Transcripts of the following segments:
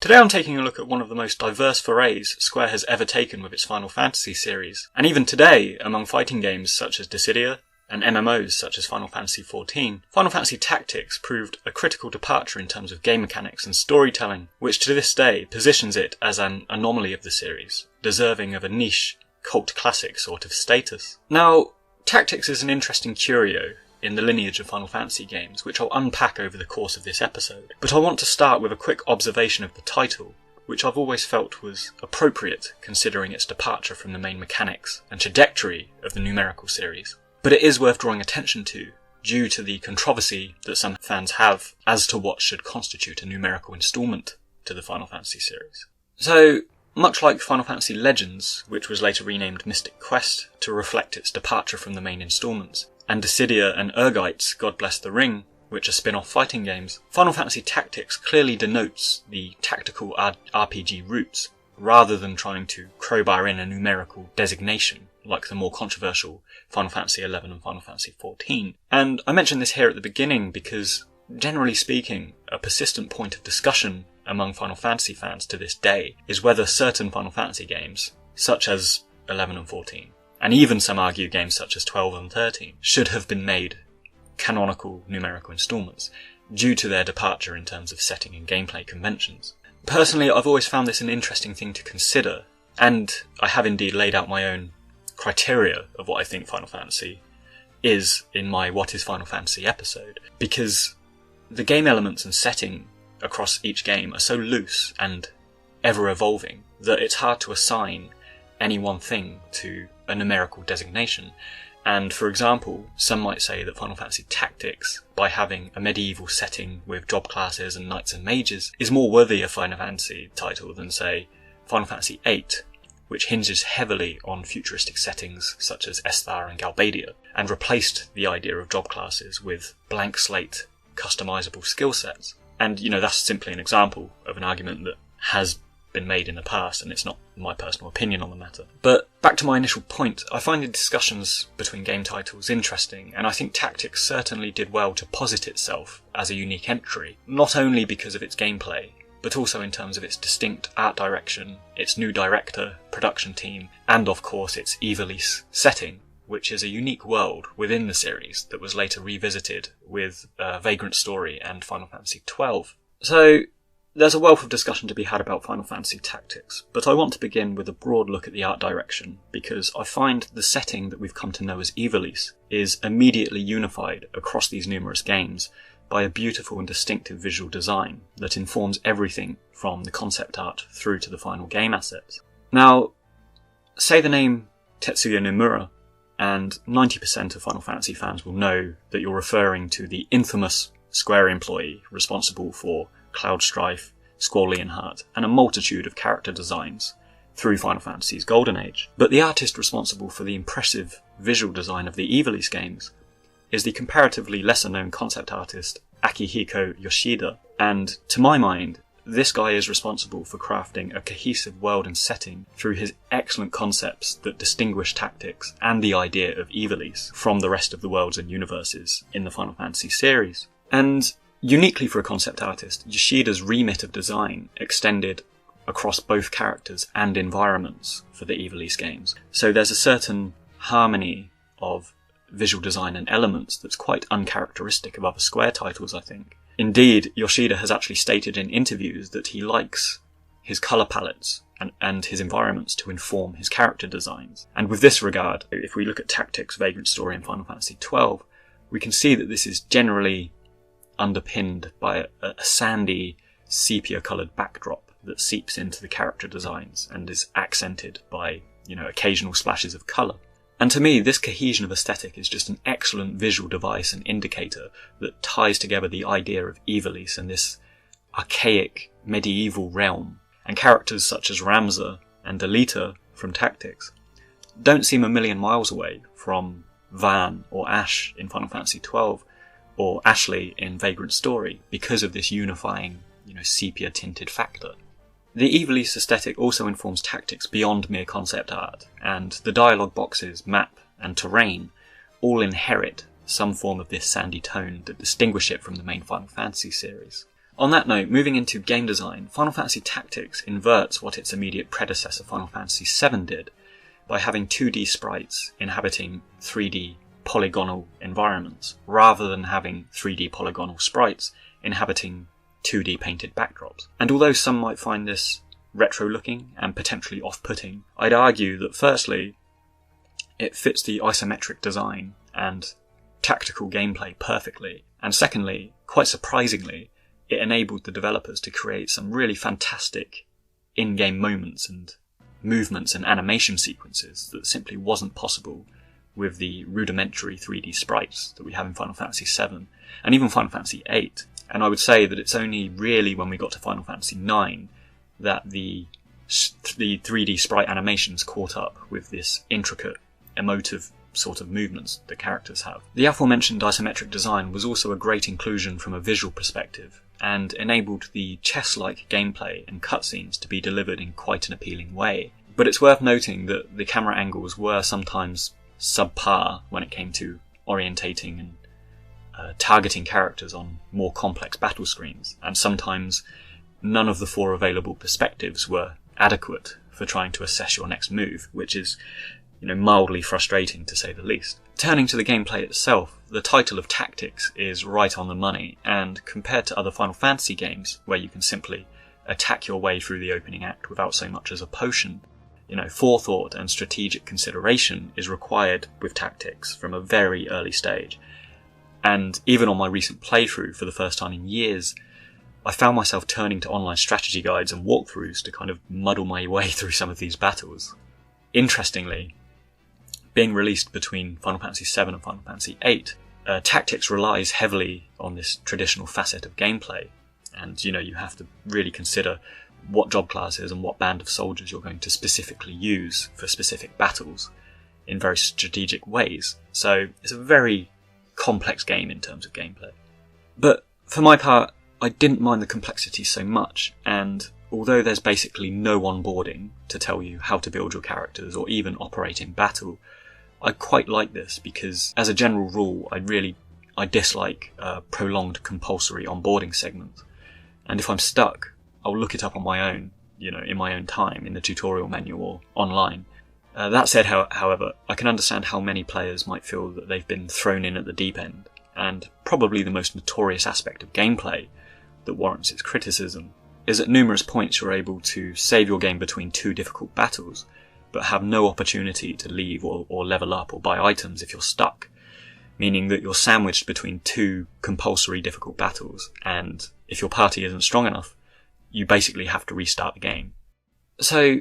Today I'm taking a look at one of the most diverse forays Square has ever taken with its Final Fantasy series, and even today, among fighting games such as Dissidia and MMOs such as Final Fantasy XIV, Final Fantasy Tactics proved a critical departure in terms of game mechanics and storytelling, which to this day positions it as an anomaly of the series, deserving of a niche, cult classic sort of status. Now, Tactics is an interesting curio in the lineage of Final Fantasy games, which I'll unpack over the course of this episode. But I want to start with a quick observation of the title, which I've always felt was appropriate considering its departure from the main mechanics and trajectory of the numerical series. But it is worth drawing attention to, due to the controversy that some fans have as to what should constitute a numerical instalment to the Final Fantasy series. So, much like Final Fantasy Legends, which was later renamed Mystic Quest to reflect its departure from the main instalments, and Dissidia and Urgite's God Bless the Ring, which are spin-off fighting games, Final Fantasy Tactics clearly denotes the tactical RPG roots, rather than trying to crowbar in a numerical designation, like the more controversial Final Fantasy XI and Final Fantasy XIV. And I mention this here at the beginning because, generally speaking, a persistent point of discussion among Final Fantasy fans to this day is whether certain Final Fantasy games, such as 11 and 14, and even some argue games such as 12 and 13, should have been made canonical numerical instalments, due to their departure in terms of setting and gameplay conventions. Personally, I've always found this an interesting thing to consider, and I have indeed laid out my own criteria of what I think Final Fantasy is in my What is Final Fantasy episode, because the game elements and setting across each game are so loose and ever-evolving that it's hard to assign any one thing to a numerical designation. And for example, some might say that Final Fantasy Tactics, by having a medieval setting with job classes and knights and mages, is more worthy a Final Fantasy title than, say, Final Fantasy VIII, which hinges heavily on futuristic settings such as Esthar and Galbadia, and replaced the idea of job classes with blank slate, customizable skill sets. And, that's simply an example of an argument that has been made in the past, and it's not my personal opinion on the matter. But back to my initial point, I find the discussions between game titles interesting, and I think Tactics certainly did well to posit itself as a unique entry, not only because of its gameplay, but also in terms of its distinct art direction, its new director, production team, and of course its Ivalice setting, which is a unique world within the series that was later revisited with Vagrant Story and Final Fantasy XII. So, there's a wealth of discussion to be had about Final Fantasy Tactics, but I want to begin with a broad look at the art direction, because I find the setting that we've come to know as Ivalice is immediately unified across these numerous games by a beautiful and distinctive visual design that informs everything from the concept art through to the final game assets. Now, say the name Tetsuya Nomura, and 90% of Final Fantasy fans will know that you're referring to the infamous Square employee responsible for Cloud Strife, Squall Heart, and a multitude of character designs through Final Fantasy's Golden Age. But the artist responsible for the impressive visual design of the Ivalice games is the comparatively lesser-known concept artist Akihiko Yoshida, and to my mind, this guy is responsible for crafting a cohesive world and setting through his excellent concepts that distinguish Tactics and the idea of Ivalice from the rest of the worlds and universes in the Final Fantasy series. And uniquely for a concept artist, Yoshida's remit of design extended across both characters and environments for the Ivalice games. So there's a certain harmony of visual design and elements that's quite uncharacteristic of other Square titles, I think. Indeed, Yoshida has actually stated in interviews that he likes his colour palettes and his environments to inform his character designs. And with this regard, if we look at Tactics, Vagrant Story and Final Fantasy XII, we can see that this is generally underpinned by a sandy, sepia-coloured backdrop that seeps into the character designs and is accented by, occasional splashes of colour. And to me, this cohesion of aesthetic is just an excellent visual device and indicator that ties together the idea of Ivalice and this archaic medieval realm. And characters such as Ramza and Delita from Tactics don't seem a million miles away from Van or Ash in Final Fantasy XII, or Ashley in Vagrant Story, because of this unifying, sepia-tinted factor. The Ivalice aesthetic also informs Tactics beyond mere concept art, and the dialogue boxes, map, and terrain all inherit some form of this sandy tone that distinguish it from the main Final Fantasy series. On that note, moving into game design, Final Fantasy Tactics inverts what its immediate predecessor Final Fantasy VII did by having 2D sprites inhabiting 3D polygonal environments, rather than having 3D polygonal sprites inhabiting 2D painted backdrops. And although some might find this retro-looking and potentially off-putting, I'd argue that firstly, it fits the isometric design and tactical gameplay perfectly, and secondly, quite surprisingly, it enabled the developers to create some really fantastic in-game moments and movements and animation sequences that simply wasn't possible with the rudimentary 3D sprites that we have in Final Fantasy VII and even Final Fantasy VIII. And I would say that it's only really when we got to Final Fantasy IX that the 3D sprite animations caught up with this intricate, emotive sort of movements that characters have. The aforementioned isometric design was also a great inclusion from a visual perspective, and enabled the chess-like gameplay and cutscenes to be delivered in quite an appealing way. But it's worth noting that the camera angles were sometimes subpar when it came to orientating and targeting characters on more complex battle screens, and sometimes none of the 4 available perspectives were adequate for trying to assess your next move, which is, mildly frustrating to say the least. Turning to the gameplay itself, the title of Tactics is right on the money, and compared to other Final Fantasy games, where you can simply attack your way through the opening act without so much as a potion, forethought and strategic consideration is required with Tactics from a very early stage. And even on my recent playthrough for the first time in years, I found myself turning to online strategy guides and walkthroughs to kind of muddle my way through some of these battles. Interestingly, being released between Final Fantasy VII and Final Fantasy VIII, Tactics relies heavily on this traditional facet of gameplay, and you have to really consider what job classes and what band of soldiers you're going to specifically use for specific battles in very strategic ways. So it's a very complex game in terms of gameplay. But for my part, I didn't mind the complexity so much, and although there's basically no onboarding to tell you how to build your characters or even operate in battle, I quite like this because, as a general rule, I dislike prolonged compulsory onboarding segments. And if I'm stuck, I'll look it up on my own, in my own time, in the tutorial menu or online. That said, however, I can understand how many players might feel that they've been thrown in at the deep end, and probably the most notorious aspect of gameplay that warrants its criticism is at numerous points you're able to save your game between 2 difficult battles, but have no opportunity to leave or level up or buy items if you're stuck, meaning that you're sandwiched between 2 compulsory difficult battles, and if your party isn't strong enough, you basically have to restart the game. So,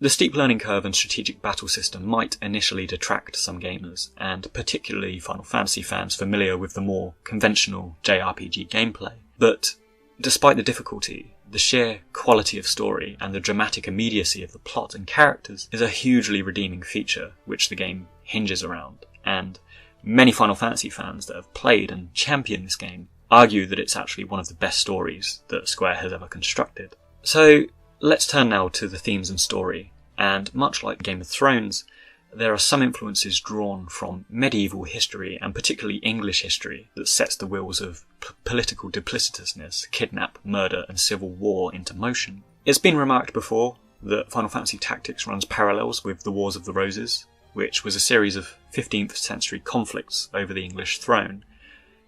the steep learning curve and strategic battle system might initially detract some gamers, and particularly Final Fantasy fans familiar with the more conventional JRPG gameplay. But despite the difficulty, the sheer quality of story and the dramatic immediacy of the plot and characters is a hugely redeeming feature which the game hinges around, and many Final Fantasy fans that have played and championed this game argue that it's actually one of the best stories that Square has ever constructed. So let's turn now to the themes and story, and much like Game of Thrones, there are some influences drawn from medieval history, and particularly English history, that sets the wheels of political duplicitousness, kidnap, murder and civil war into motion. It's been remarked before that Final Fantasy Tactics runs parallels with the Wars of the Roses, which was a series of 15th century conflicts over the English throne,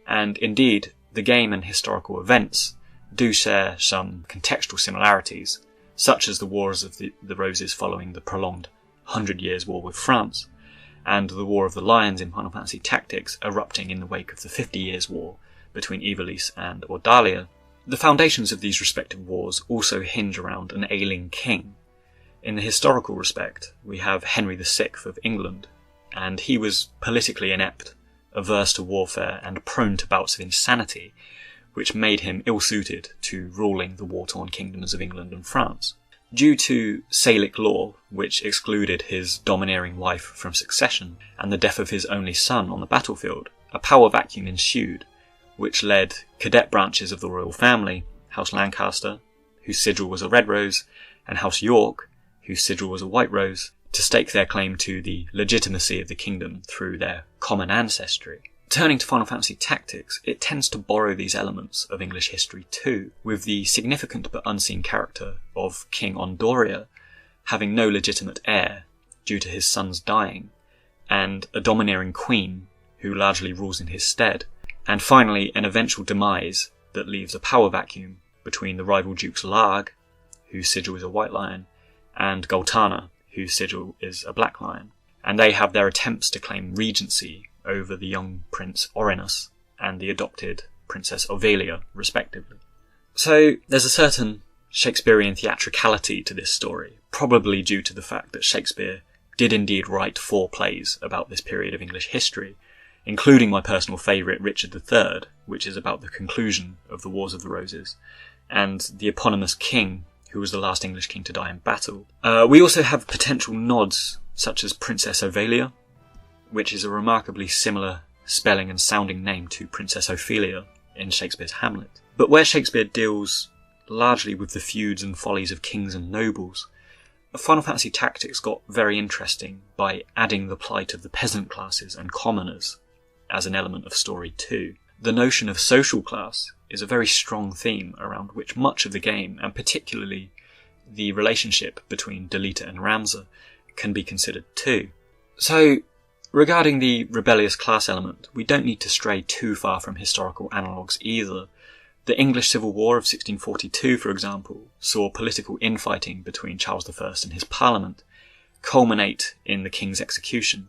and indeed the game and historical events do share some contextual similarities, such as the Wars of the Roses following the prolonged 100 Years' War with France, and the War of the Lions in Final Fantasy Tactics erupting in the wake of the 50 Years' War between Ivalice and Ordalia. The foundations of these respective wars also hinge around an ailing king. In the historical respect, we have Henry VI of England, and he was politically inept, averse to warfare and prone to bouts of insanity, which made him ill-suited to ruling the war-torn kingdoms of England and France. Due to Salic law, which excluded his domineering wife from succession, and the death of his only son on the battlefield, a power vacuum ensued, which led cadet branches of the royal family, House Lancaster, whose sigil was a red rose, and House York, whose sigil was a white rose, to stake their claim to the legitimacy of the kingdom through their common ancestry. Turning to Final Fantasy Tactics, it tends to borrow these elements of English history too, with the significant but unseen character of King Ondoria having no legitimate heir due to his son's dying, and a domineering queen who largely rules in his stead, and finally an eventual demise that leaves a power vacuum between the rival Dukes Larg, whose sigil is a white lion, and Goltana, whose sigil is a black lion, and they have their attempts to claim regency over the young Prince Orinus and the adopted Princess Ovelia, respectively. So there's a certain Shakespearean theatricality to this story, probably due to the fact that Shakespeare did indeed write 4 plays about this period of English history, including my personal favourite Richard III, which is about the conclusion of the Wars of the Roses, and the eponymous king, who was the last English king to die in battle. We also have potential nods, such as Princess Ovelia, which is a remarkably similar spelling and sounding name to Princess Ophelia in Shakespeare's Hamlet. But where Shakespeare deals largely with the feuds and follies of kings and nobles, Final Fantasy Tactics got very interesting by adding the plight of the peasant classes and commoners as an element of story too. The notion of social class is a very strong theme around which much of the game, and particularly the relationship between Delita and Ramza, can be considered too. So, regarding the rebellious class element, we don't need to stray too far from historical analogues either. The English Civil War of 1642, for example, saw political infighting between Charles I and his parliament culminate in the king's execution,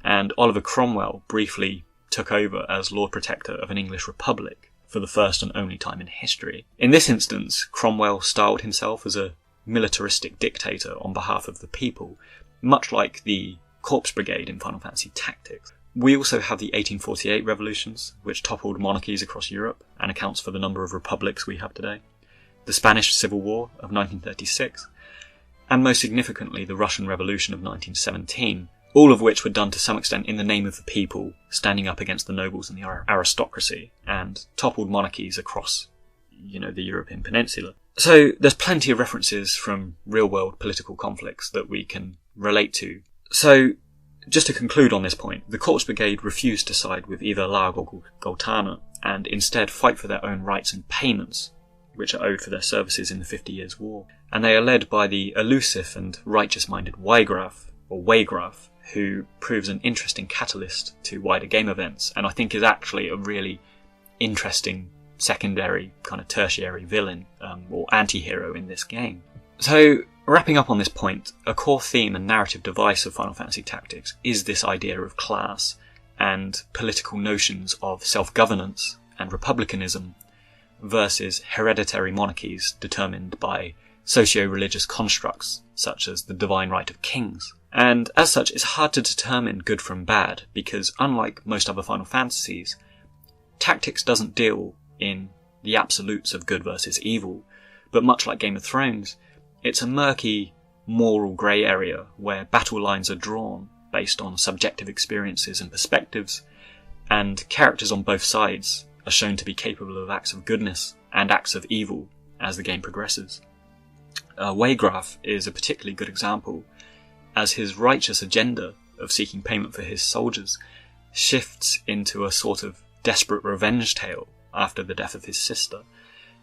and Oliver Cromwell briefly took over as Lord Protector of an English republic for the first and only time in history. In this instance, Cromwell styled himself as a militaristic dictator on behalf of the people, much like the Corpse Brigade in Final Fantasy Tactics. We also have the 1848 revolutions, which toppled monarchies across Europe and accounts for the number of republics we have today, the Spanish Civil War of 1936, and most significantly the Russian Revolution of 1917, all of which were done to some extent in the name of the people, standing up against the nobles and the aristocracy, and toppled monarchies across, the European peninsula. So there's plenty of references from real-world political conflicts that we can relate to. So, just to conclude on this point, the Corpse Brigade refused to side with either Larg or Goltana, and instead fight for their own rights and payments, which are owed for their services in the 50 Years' War. And they are led by the elusive and righteous-minded Waygraf, or Waygraf, who proves an interesting catalyst to wider game events, and I think is actually a really interesting secondary, kind of tertiary villain, or anti-hero in this game. So, wrapping up on this point, a core theme and narrative device of Final Fantasy Tactics is this idea of class and political notions of self-governance and republicanism versus hereditary monarchies determined by socio-religious constructs such as the divine right of kings. And as such, it's hard to determine good from bad because, unlike most other Final Fantasies, Tactics doesn't deal in the absolutes of good versus evil, but much like Game of Thrones, it's a murky, moral grey area where battle lines are drawn based on subjective experiences and perspectives, and characters on both sides are shown to be capable of acts of goodness and acts of evil as the game progresses. Waygraf is a particularly good example, as his righteous agenda of seeking payment for his soldiers shifts into a sort of desperate revenge tale after the death of his sister,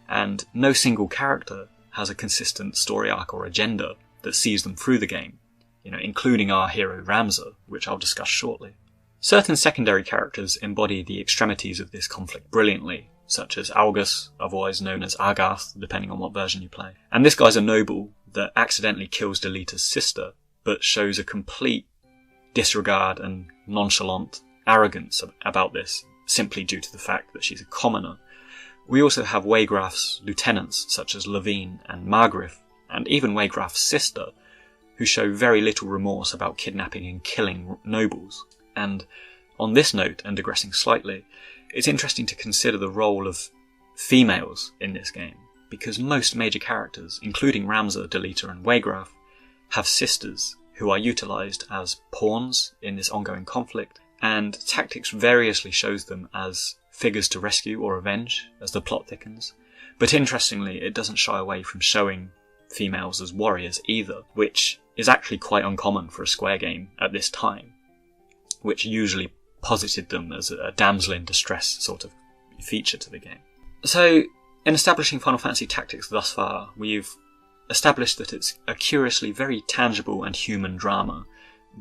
and no single character has a consistent story arc or agenda that sees them through the game, including our hero Ramza, which I'll discuss shortly. Certain secondary characters embody the extremities of this conflict brilliantly, such as Algus, otherwise known as Agarth, depending on what version you play. And this guy's a noble that accidentally kills Delita's sister, but shows a complete disregard and nonchalant arrogance about this, simply due to the fact that she's a commoner. We also have Waygraf's lieutenants, such as Levine and Margrif, and even Waygraf's sister, who show very little remorse about kidnapping and killing nobles. And on this note, and digressing slightly, it's interesting to consider the role of females in this game, because most major characters, including Ramza, Delita and Waygraf, have sisters who are utilised as pawns in this ongoing conflict, and Tactics variously shows them as figures to rescue or avenge as the plot thickens. But interestingly, it doesn't shy away from showing females as warriors either, which is actually quite uncommon for a Square game at this time, which usually posited them as a damsel in distress sort of feature to the game. So, in establishing Final Fantasy Tactics thus far, we've established that it's a curiously very tangible and human drama,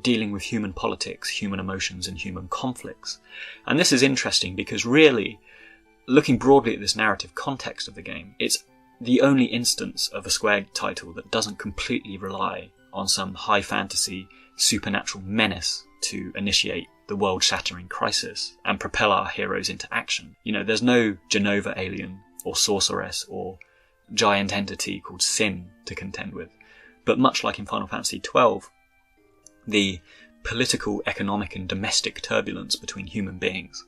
dealing with human politics, human emotions, and human conflicts. And this is interesting because really, looking broadly at this narrative context of the game, it's the only instance of a Square title that doesn't completely rely on some high fantasy supernatural menace to initiate the world-shattering crisis and propel our heroes into action. You know, there's no Genova alien or sorceress or giant entity called Sin to contend with. But much like in Final Fantasy XII, the political, economic and domestic turbulence between human beings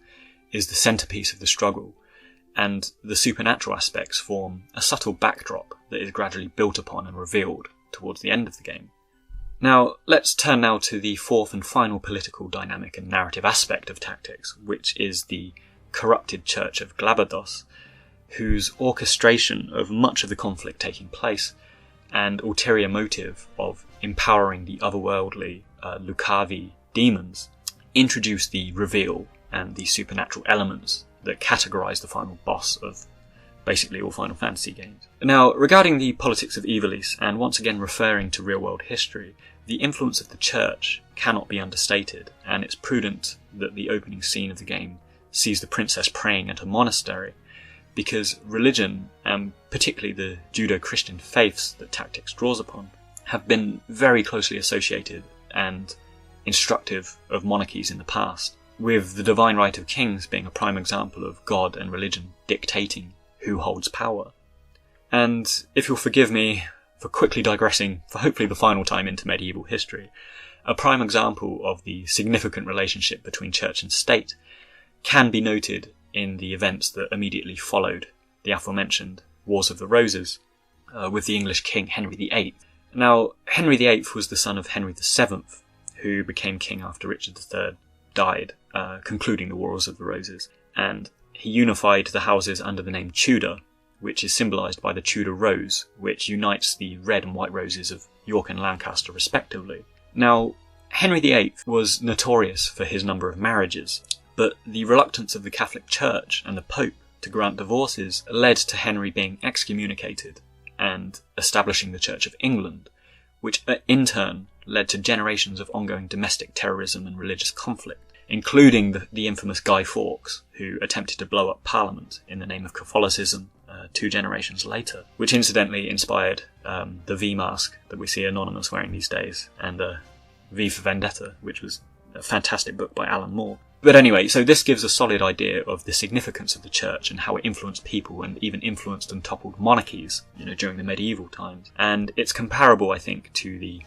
is the centrepiece of the struggle, and the supernatural aspects form a subtle backdrop that is gradually built upon and revealed towards the end of the game. Now, let's turn now to the fourth and final political dynamic and narrative aspect of Tactics, which is the corrupted Church of Glabados, whose orchestration of much of the conflict taking place and ulterior motive of empowering the otherworldly Lucavi demons introduce the reveal and the supernatural elements that categorise the final boss of basically all Final Fantasy games. Now, regarding the politics of Ivalice, and once again referring to real-world history, the influence of the Church cannot be understated, and it's prudent that the opening scene of the game sees the princess praying at a monastery, because religion, and particularly the Judo-Christian faiths that Tactics draws upon, have been very closely associated and instructive of monarchies in the past, with the divine right of kings being a prime example of God and religion dictating who holds power. And if you'll forgive me for quickly digressing for hopefully the final time into medieval history, a prime example of the significant relationship between church and state can be noted in the events that immediately followed the aforementioned Wars of the Roses with the English king Henry VIII. Now, Henry VIII was the son of Henry VII, who became king after Richard III died, concluding the Wars of the Roses, and he unified the houses under the name Tudor, which is symbolised by the Tudor rose, which unites the red and white roses of York and Lancaster respectively. Now, Henry VIII was notorious for his number of marriages, but the reluctance of the Catholic Church and the Pope to grant divorces led to Henry being excommunicated and establishing the Church of England, which in turn led to generations of ongoing domestic terrorism and religious conflict, including the infamous Guy Fawkes, who attempted to blow up Parliament in the name of Catholicism 2 generations later, which incidentally inspired the V mask that we see Anonymous wearing these days, and V for Vendetta, which was a fantastic book by Alan Moore. But anyway, so this gives a solid idea of the significance of the church and how it influenced people and even influenced and toppled monarchies, during the medieval times. And it's comparable, I think, to the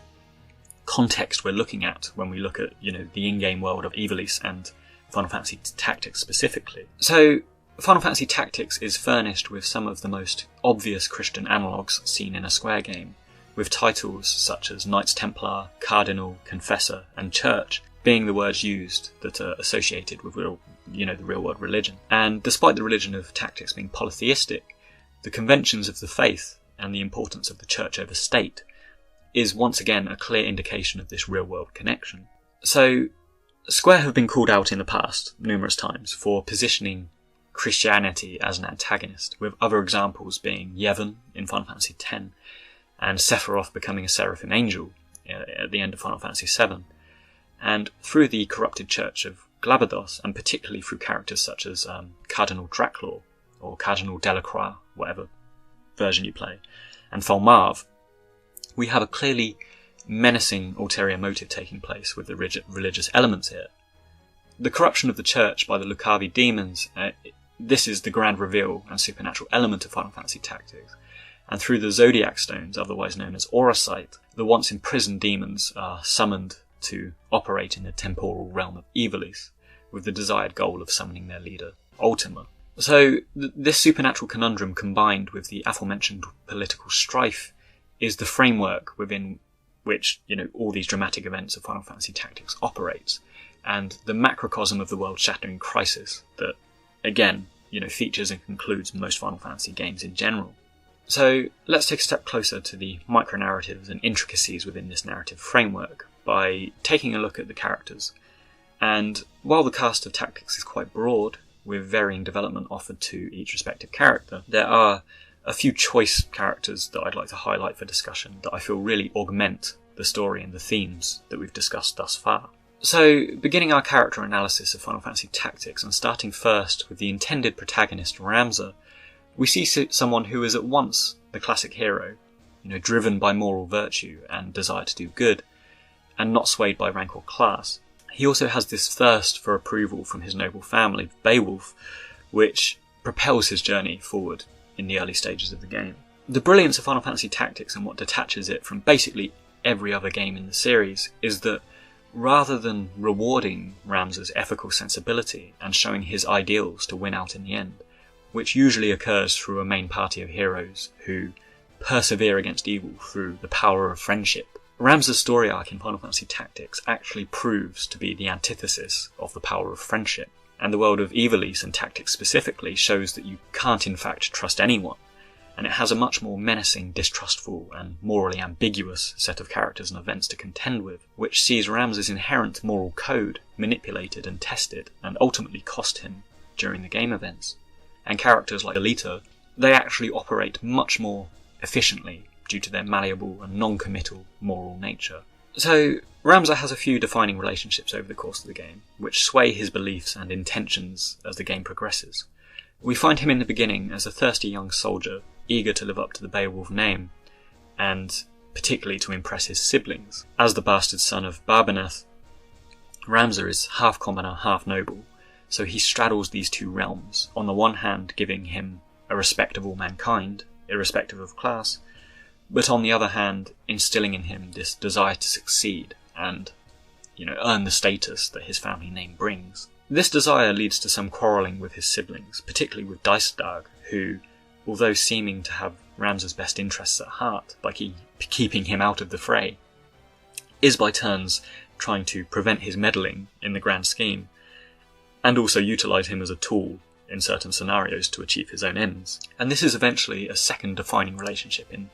context we're looking at when we look at, the in-game world of Ivalice and Final Fantasy Tactics specifically. So, Final Fantasy Tactics is furnished with some of the most obvious Christian analogues seen in a Square game, with titles such as Knights Templar, Cardinal, Confessor, and Church being the words used that are associated with the real-world religion. And despite the religion of Tactics being polytheistic, the conventions of the faith and the importance of the church over state is once again a clear indication of this real-world connection. So, Square have been called out in the past, numerous times, for positioning Christianity as an antagonist, with other examples being Yevon in Final Fantasy X, and Sephiroth becoming a seraphim angel at the end of Final Fantasy VII. And through the corrupted Church of Glabados, and particularly through characters such as Cardinal Draclaw, or Cardinal Delacroix, whatever version you play, and Thalmarv, we have a clearly menacing ulterior motive taking place with the religious elements here. The corruption of the church by the Lucavi demons, this is the grand reveal and supernatural element of Final Fantasy Tactics. And through the Zodiac Stones, otherwise known as Auracite, the once imprisoned demons are summoned to operate in the temporal realm of Ivalice, with the desired goal of summoning their leader, Ultima. So, this supernatural conundrum combined with the aforementioned political strife is the framework within which, all these dramatic events of Final Fantasy Tactics operates, and the macrocosm of the world-shattering crisis that, again, features and concludes most Final Fantasy games in general. So, let's take a step closer to the micro-narratives and intricacies within this narrative framework by taking a look at the characters. And while the cast of Tactics is quite broad, with varying development offered to each respective character, there are a few choice characters that I'd like to highlight for discussion that I feel really augment the story and the themes that we've discussed thus far. So, beginning our character analysis of Final Fantasy Tactics and starting first with the intended protagonist Ramza, we see someone who is at once the classic hero, driven by moral virtue and desire to do good, and not swayed by rank or class. He also has this thirst for approval from his noble family, Beoulve, which propels his journey forward in the early stages of the game. The brilliance of Final Fantasy Tactics and what detaches it from basically every other game in the series is that rather than rewarding Ramza's ethical sensibility and showing his ideals to win out in the end, which usually occurs through a main party of heroes who persevere against evil through the power of friendship, Ramza's story arc in Final Fantasy Tactics actually proves to be the antithesis of the power of friendship, and the world of Ivalice and Tactics specifically shows that you can't in fact trust anyone, and it has a much more menacing, distrustful, and morally ambiguous set of characters and events to contend with, which sees Ramza's inherent moral code manipulated and tested, and ultimately cost him during the game events. And characters like Delita, they actually operate much more efficiently due to their malleable and non-committal moral nature. So, Ramza has a few defining relationships over the course of the game, which sway his beliefs and intentions as the game progresses. We find him in the beginning as a thirsty young soldier, eager to live up to the Beowulf name, and particularly to impress his siblings. As the bastard son of Barbaneth, Ramza is half commoner, half noble, so he straddles these two realms, on the one hand giving him a respect of all mankind, irrespective of class, but on the other hand instilling in him this desire to succeed and, earn the status that his family name brings. This desire leads to some quarrelling with his siblings, particularly with Daisadag, who, although seeming to have Ramza's best interests at heart by keeping him out of the fray, is by turns trying to prevent his meddling in the grand scheme, and also utilise him as a tool in certain scenarios to achieve his own ends. And this is eventually a second defining relationship in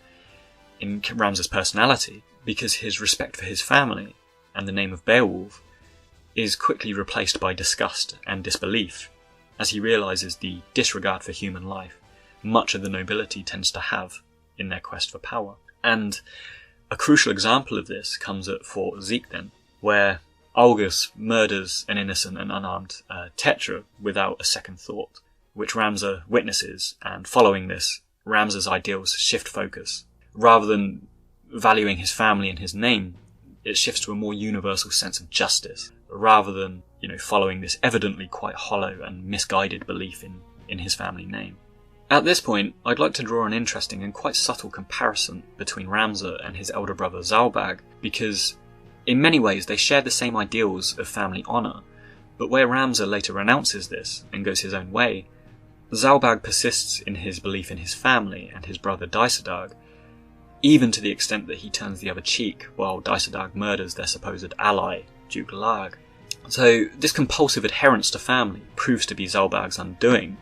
Ramza's personality, because his respect for his family and the name of Beowulf is quickly replaced by disgust and disbelief, as he realises the disregard for human life much of the nobility tends to have in their quest for power. And a crucial example of this comes at Fort Zeekden, where Algus murders an innocent and unarmed Tetra without a second thought, which Ramza witnesses, and following this, Ramza's ideals shift focus. Rather than valuing his family and his name, it shifts to a more universal sense of justice, rather than, following this evidently quite hollow and misguided belief in his family name. At this point, I'd like to draw an interesting and quite subtle comparison between Ramza and his elder brother Zalbag, because in many ways they share the same ideals of family honour, but where Ramza later renounces this and goes his own way, Zalbag persists in his belief in his family and his brother Daisadag, even to the extent that he turns the other cheek while Daisadag murders their supposed ally, Duke Larg. So this compulsive adherence to family proves to be Zalbag's undoing,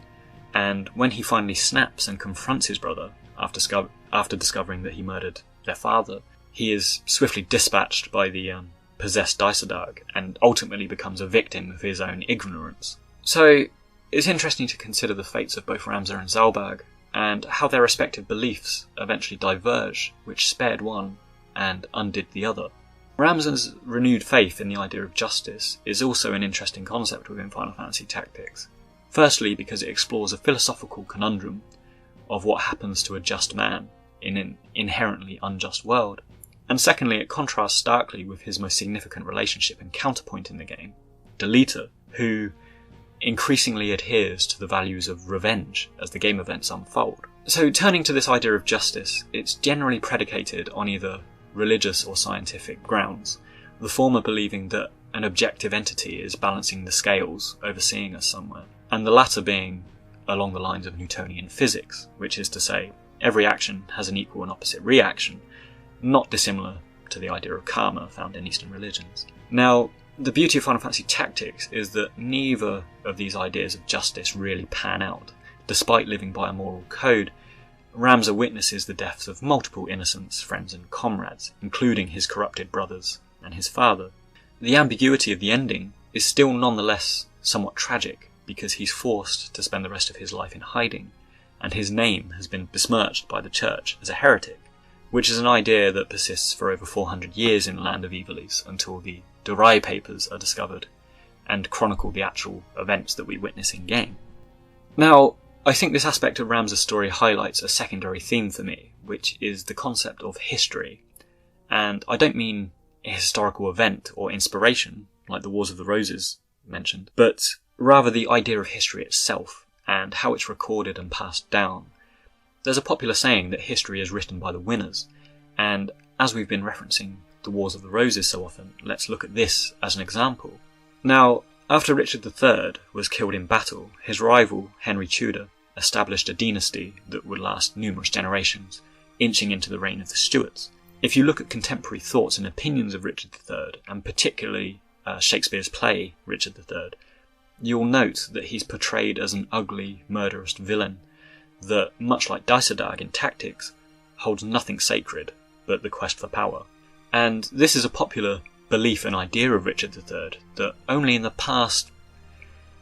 and when he finally snaps and confronts his brother after discovering that he murdered their father, he is swiftly dispatched by the possessed Daisadag and ultimately becomes a victim of his own ignorance. So it's interesting to consider the fates of both Ramza and Zalbag, and how their respective beliefs eventually diverge, which spared one and undid the other. Ramza's renewed faith in the idea of justice is also an interesting concept within Final Fantasy Tactics. Firstly, because it explores a philosophical conundrum of what happens to a just man in an inherently unjust world. And secondly, it contrasts starkly with his most significant relationship and counterpoint in the game, Delita, who increasingly adheres to the values of revenge as the game events unfold. So turning to this idea of justice, it's generally predicated on either religious or scientific grounds, the former believing that an objective entity is balancing the scales, overseeing us somewhere, and the latter being along the lines of Newtonian physics, which is to say, every action has an equal and opposite reaction, not dissimilar to the idea of karma found in Eastern religions. Now, the beauty of Final Fantasy Tactics is that neither of these ideas of justice really pan out. Despite living by a moral code, Ramza witnesses the deaths of multiple innocents, friends and comrades, including his corrupted brothers and his father. The ambiguity of the ending is still nonetheless somewhat tragic because he's forced to spend the rest of his life in hiding, and his name has been besmirched by the church as a heretic, which is an idea that persists for over 400 years in Land of Evilise until the Durai papers are discovered and chronicle the actual events that we witness in-game. Now, I think this aspect of Ramza's story highlights a secondary theme for me, which is the concept of history. And I don't mean a historical event or inspiration, like the Wars of the Roses mentioned, but rather the idea of history itself and how it's recorded and passed down. There's a popular saying that history is written by the winners, and as we've been referencing the Wars of the Roses so often, let's look at this as an example. Now, after Richard III was killed in battle, his rival, Henry Tudor, established a dynasty that would last numerous generations, inching into the reign of the Stuarts. If you look at contemporary thoughts and opinions of Richard III, and particularly Shakespeare's play Richard III, you'll note that he's portrayed as an ugly, murderous villain that, much like Dysadag in Tactics, holds nothing sacred but the quest for power. And this is a popular belief and idea of Richard III that only in the past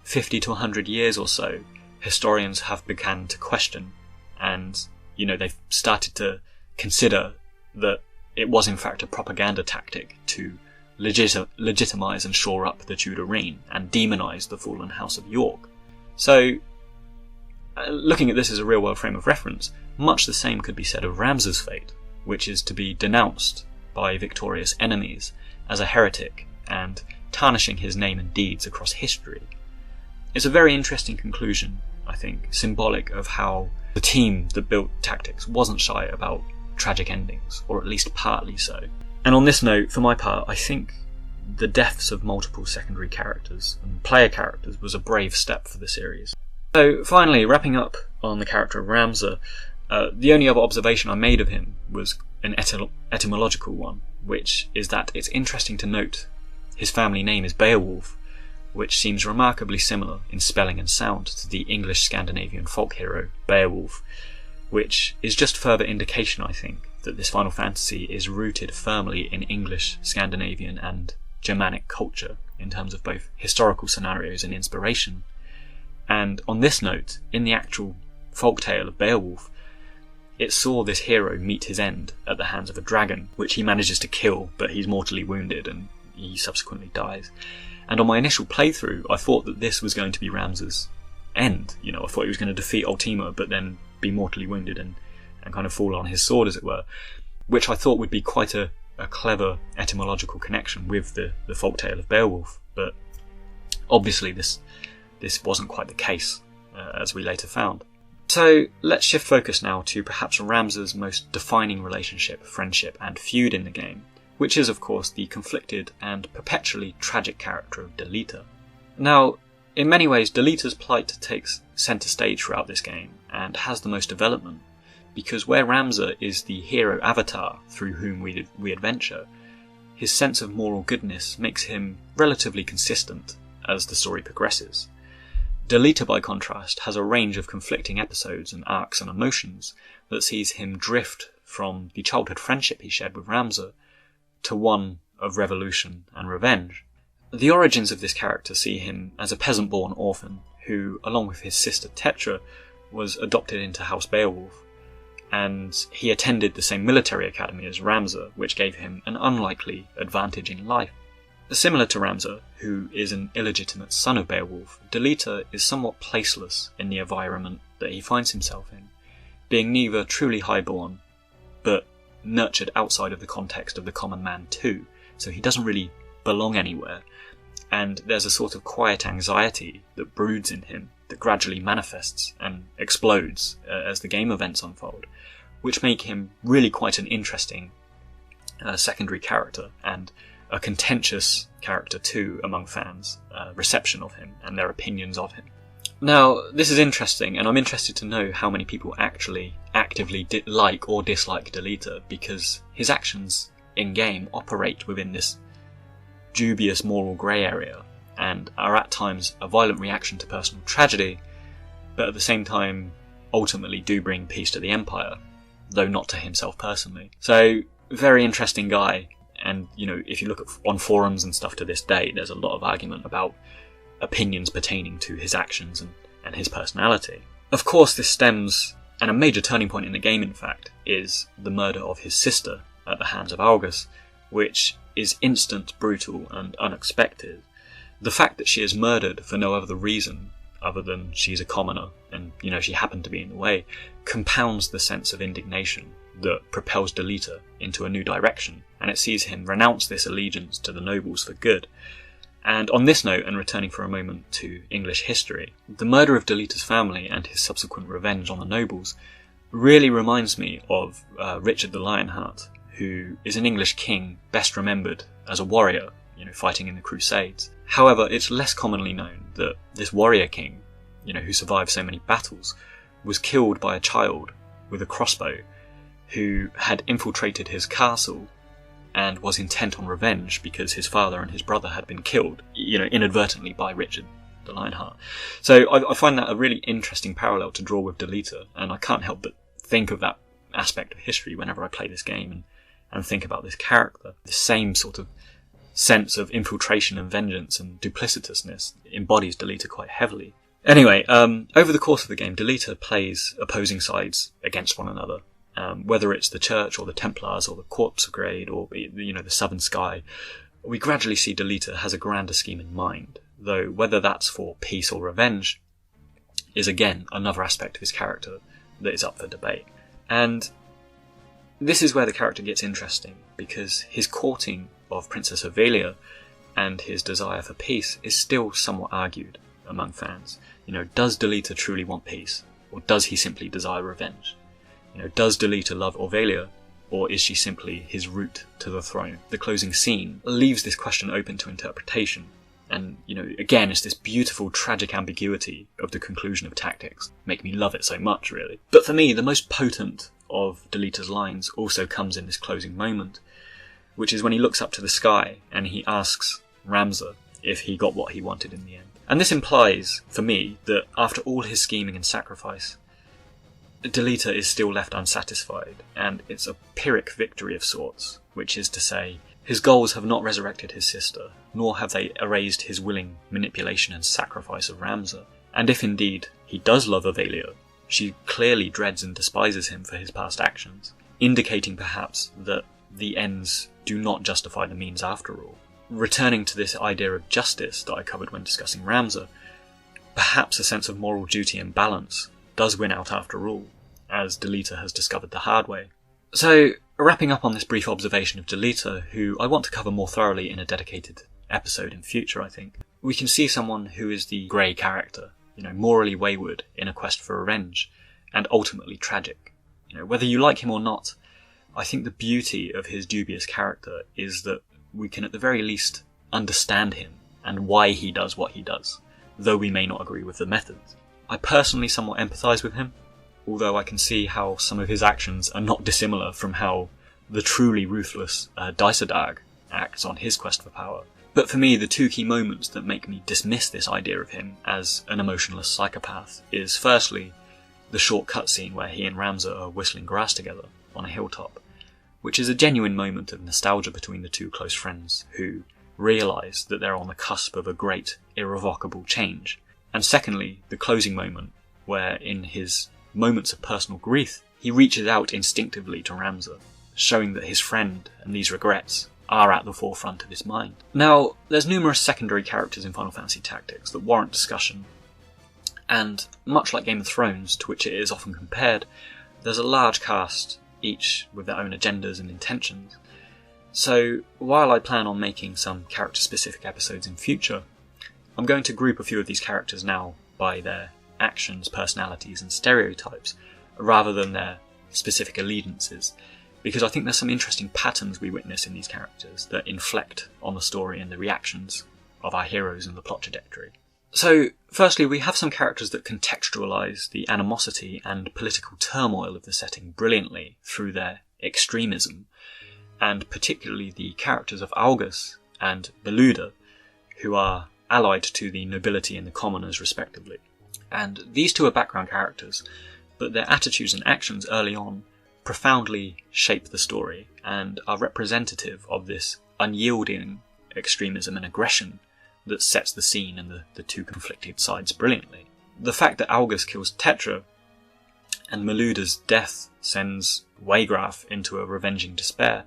50 to 100 years or so historians have begun to question, and they've started to consider that it was in fact a propaganda tactic to legitimise and shore up the Tudor reign and demonise the fallen House of York. So, looking at this as a real-world frame of reference, much the same could be said of Ramza's fate, which is to be denounced by victorious enemies as a heretic and tarnishing his name and deeds across history. It's a very interesting conclusion, I think, symbolic of how the team that built Tactics wasn't shy about tragic endings, or at least partly so. And on this note, for my part, I think the deaths of multiple secondary characters and player characters was a brave step for the series. So finally, wrapping up on the character of Ramza, the only other observation I made of him was an etymological one, which is that it's interesting to note his family name is Beowulf, which seems remarkably similar in spelling and sound to the English Scandinavian folk hero Beowulf, which is just further indication, I think, that this Final Fantasy is rooted firmly in English, Scandinavian and Germanic culture in terms of both historical scenarios and inspiration. And on this note, in the actual folktale of Beowulf, it saw this hero meet his end at the hands of a dragon, which he manages to kill, but he's mortally wounded and he subsequently dies. And on my initial playthrough, I thought that this was going to be Ramza's end. I thought he was going to defeat Ultima, but then be mortally wounded and kind of fall on his sword, as it were, which I thought would be quite a clever etymological connection with the folktale of Beowulf. But obviously this wasn't quite the case, as we later found. So let's shift focus now to perhaps Ramza's most defining relationship, friendship and feud in the game, which is of course the conflicted and perpetually tragic character of Delita. Now, in many ways Delita's plight takes centre stage throughout this game and has the most development, because where Ramza is the hero avatar through whom we adventure, his sense of moral goodness makes him relatively consistent as the story progresses. Delita, by contrast, has a range of conflicting episodes and arcs and emotions that sees him drift from the childhood friendship he shared with Ramza to one of revolution and revenge. The origins of this character see him as a peasant-born orphan who, along with his sister Tetra, was adopted into House Beowulf, and he attended the same military academy as Ramza, which gave him an unlikely advantage in life. Similar to Ramza, who is an illegitimate son of Beowulf, Delita is somewhat placeless in the environment that he finds himself in, being neither truly highborn, but nurtured outside of the context of the common man too, so he doesn't really belong anywhere, and there's a sort of quiet anxiety that broods in him that gradually manifests and explodes as the game events unfold, which make him really quite an interesting secondary character, and a contentious character too among fans' reception of him and their opinions of him. Now, this is interesting, and I'm interested to know how many people actually actively like or dislike Delita, because his actions in-game operate within this dubious moral grey area and are at times a violent reaction to personal tragedy, but at the same time ultimately do bring peace to the Empire, though not to himself personally. So, very interesting guy. And, if you look on forums and stuff to this day, there's a lot of argument about opinions pertaining to his actions and his personality. Of course, this stems, and a major turning point in the game, in fact, is the murder of his sister at the hands of Algus, which is instant, brutal, and unexpected. The fact that she is murdered for no other reason other than she's a commoner and, she happened to be in the way, compounds the sense of indignation that propels Delita into a new direction, and it sees him renounce this allegiance to the nobles for good. And on this note, and returning for a moment to English history, the murder of Delita's family and his subsequent revenge on the nobles really reminds me of Richard the Lionheart, who is an English king best remembered as a warrior, fighting in the Crusades. However, it's less commonly known that this warrior king, who survived so many battles, was killed by a child with a crossbow who had infiltrated his castle and was intent on revenge because his father and his brother had been killed, inadvertently by Richard the Lionheart. So I find that a really interesting parallel to draw with Delita, and I can't help but think of that aspect of history whenever I play this game and think about this character. The same sort of sense of infiltration and vengeance and duplicitousness embodies Delita quite heavily. Anyway, over the course of the game, Delita plays opposing sides against one another. Whether it's the Church or the Templars or the Corpse Brigade or the Southern Sky, we gradually see Delita has a grander scheme in mind, though whether that's for peace or revenge is again another aspect of his character that is up for debate. And this is where the character gets interesting, because his courting of Princess Ophelia and his desire for peace is still somewhat argued among fans. Does Delita truly want peace, or does he simply desire revenge? Does Delita love Ophelia, or is she simply his route to the throne? The closing scene leaves this question open to interpretation, and, again, it's this beautiful, tragic ambiguity of the conclusion of Tactics. Make me love it so much, really. But for me, the most potent of Delita's lines also comes in this closing moment, which is when he looks up to the sky and he asks Ramza if he got what he wanted in the end. And this implies, for me, that after all his scheming and sacrifice, Delita is still left unsatisfied, and it's a Pyrrhic victory of sorts, which is to say, his goals have not resurrected his sister, nor have they erased his willing manipulation and sacrifice of Ramza. And if indeed he does love Ophelia, she clearly dreads and despises him for his past actions, indicating perhaps that the ends do not justify the means after all. Returning to this idea of justice that I covered when discussing Ramza, perhaps a sense of moral duty and balance does win out after all, as Delita has discovered the hard way. So, wrapping up on this brief observation of Delita, who I want to cover more thoroughly in a dedicated episode in future, I think, we can see someone who is the grey character, morally wayward in a quest for revenge, and ultimately tragic. Whether you like him or not, I think the beauty of his dubious character is that we can at the very least understand him and why he does what he does, though we may not agree with the methods. I personally somewhat empathise with him, although I can see how some of his actions are not dissimilar from how the truly ruthless Dysadag acts on his quest for power. But for me, the two key moments that make me dismiss this idea of him as an emotionless psychopath is firstly the short cutscene where he and Ramza are whistling grass together on a hilltop, which is a genuine moment of nostalgia between the two close friends who realise that they're on the cusp of a great, irrevocable change. And secondly, the closing moment, where in his moments of personal grief, he reaches out instinctively to Ramza, showing that his friend and these regrets are at the forefront of his mind. Now, there's numerous secondary characters in Final Fantasy Tactics that warrant discussion, and much like Game of Thrones, to which it is often compared, there's a large cast, each with their own agendas and intentions. So, while I plan on making some character-specific episodes in future, I'm going to group a few of these characters now by their actions, personalities, and stereotypes, rather than their specific allegiances, because I think there's some interesting patterns we witness in these characters that inflect on the story and the reactions of our heroes and the plot trajectory. So, firstly, we have some characters that contextualise the animosity and political turmoil of the setting brilliantly through their extremism, and particularly the characters of Algus and Beoulve, who are allied to the nobility and the commoners respectively. And these two are background characters, but their attitudes and actions early on profoundly shape the story and are representative of this unyielding extremism and aggression that sets the scene and the two conflicting sides brilliantly. The fact that Algus kills Tetra and Meluda's death sends Waygraf into a revenging despair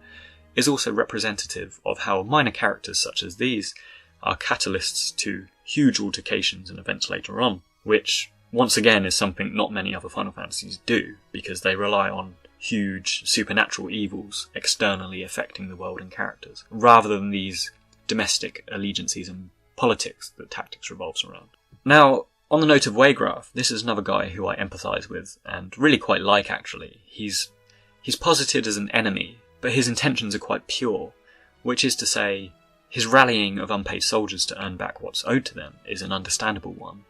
is also representative of how minor characters such as these are catalysts to huge altercations and events later on, which once again is something not many other Final Fantasies do, because they rely on huge supernatural evils externally affecting the world and characters, rather than these domestic allegiances and politics that Tactics revolves around. Now, on the note of Waygraf, this is another guy who I empathise with, and really quite like actually. He's posited as an enemy, but his intentions are quite pure, which is to say, his rallying of unpaid soldiers to earn back what's owed to them is an understandable one,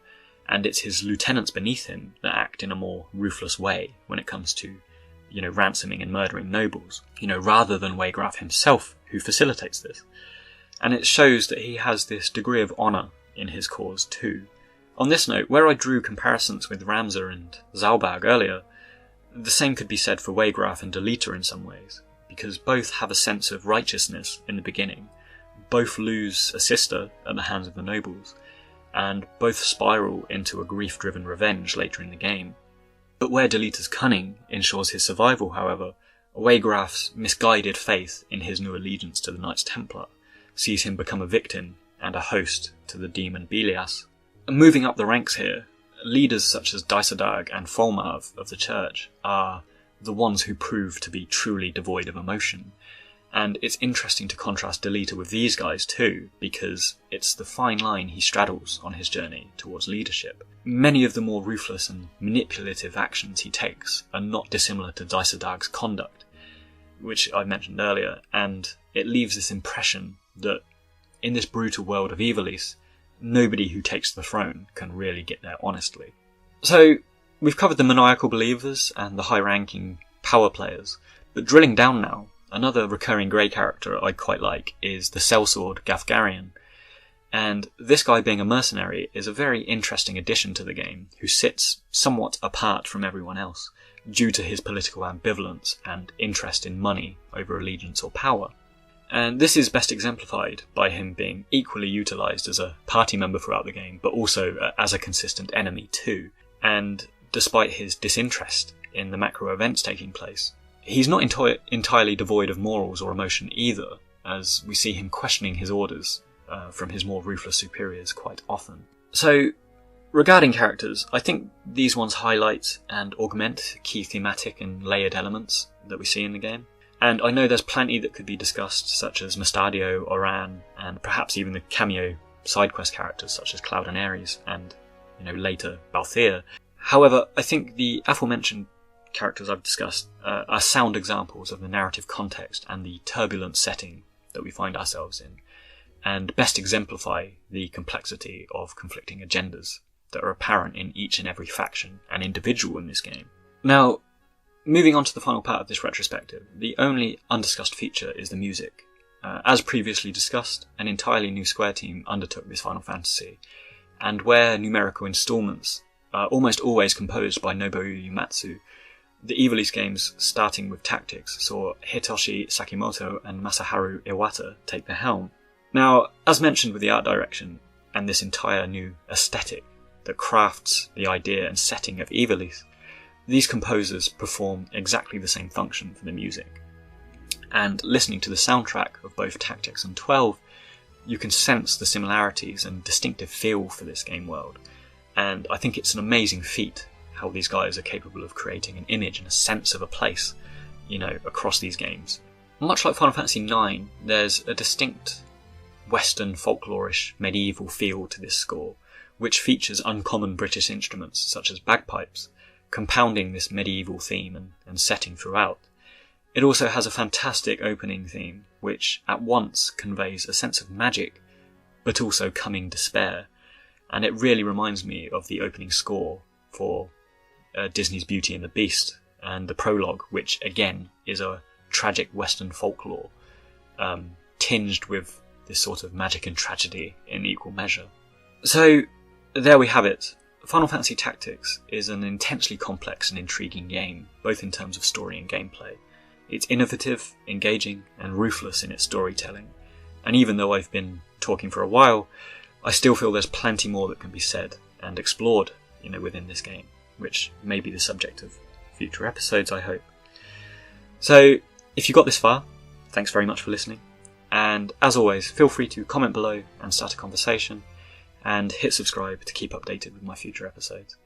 and it's his lieutenants beneath him that act in a more ruthless way when it comes to, ransoming and murdering nobles, rather than Waygraf himself who facilitates this. And it shows that he has this degree of honour in his cause too. On this note, where I drew comparisons with Ramza and Zalbag earlier, the same could be said for Waygraf and Delita in some ways, because both have a sense of righteousness in the beginning, both lose a sister at the hands of the nobles, and both spiral into a grief-driven revenge later in the game. But where Delita's cunning ensures his survival, however, Waygraf's misguided faith in his new allegiance to the Knights Templar sees him become a victim and a host to the demon Belias. Moving up the ranks here, leaders such as Daisadag and Folmarv of the Church are the ones who prove to be truly devoid of emotion. And it's interesting to contrast Delita with these guys too, because it's the fine line he straddles on his journey towards leadership. Many of the more ruthless and manipulative actions he takes are not dissimilar to Daisadag's conduct, which I mentioned earlier, and it leaves this impression that in this brutal world of Ivalice, nobody who takes the throne can really get there honestly. So, we've covered the maniacal believers and the high-ranking power players, but drilling down now, another recurring grey character I quite like is the sellsword Gafgarian, and this guy being a mercenary is a very interesting addition to the game, who sits somewhat apart from everyone else, due to his political ambivalence and interest in money over allegiance or power. And this is best exemplified by him being equally utilised as a party member throughout the game, but also as a consistent enemy too. And despite his disinterest in the macro events taking place, he's not entirely devoid of morals or emotion either, as we see him questioning his orders from his more ruthless superiors quite often. So, regarding characters, I think these ones highlight and augment key thematic and layered elements that we see in the game. And I know there's plenty that could be discussed, such as Mustadio, Oran, and perhaps even the cameo side quest characters such as Cloud and Ares, and later Balthier. However, I think the aforementioned characters I've discussed are sound examples of the narrative context and the turbulent setting that we find ourselves in, and best exemplify the complexity of conflicting agendas that are apparent in each and every faction and individual in this game. Now, moving on to the final part of this retrospective, the only undiscussed feature is the music. As previously discussed, an entirely new Square team undertook this Final Fantasy, and where numerical installments are almost always composed by Nobuo Uematsu, the Ivalice games, starting with Tactics, saw Hitoshi Sakimoto and Masaharu Iwata take the helm. Now, as mentioned with the art direction, and this entire new aesthetic that crafts the idea and setting of Ivalice, these composers perform exactly the same function for the music. And listening to the soundtrack of both Tactics and 12, you can sense the similarities and distinctive feel for this game world. And I think it's an amazing feat how these guys are capable of creating an image and a sense of a place, across these games. Much like Final Fantasy IX, there's a distinct Western folklorish medieval feel to this score, which features uncommon British instruments such as bagpipes, compounding this medieval theme and setting throughout. It also has a fantastic opening theme, which at once conveys a sense of magic, but also coming despair, and it really reminds me of the opening score for Disney's Beauty and the Beast, and the prologue, which again is a tragic Western folklore, tinged with this sort of magic and tragedy in equal measure. So, there we have it. Final Fantasy Tactics is an intensely complex and intriguing game, both in terms of story and gameplay. It's innovative, engaging, and ruthless in its storytelling. And even though I've been talking for a while, I still feel there's plenty more that can be said and explored, within this game, which may be the subject of future episodes, I hope. So, if you got this far, thanks very much for listening. And as always, feel free to comment below and start a conversation, and hit subscribe to keep updated with my future episodes.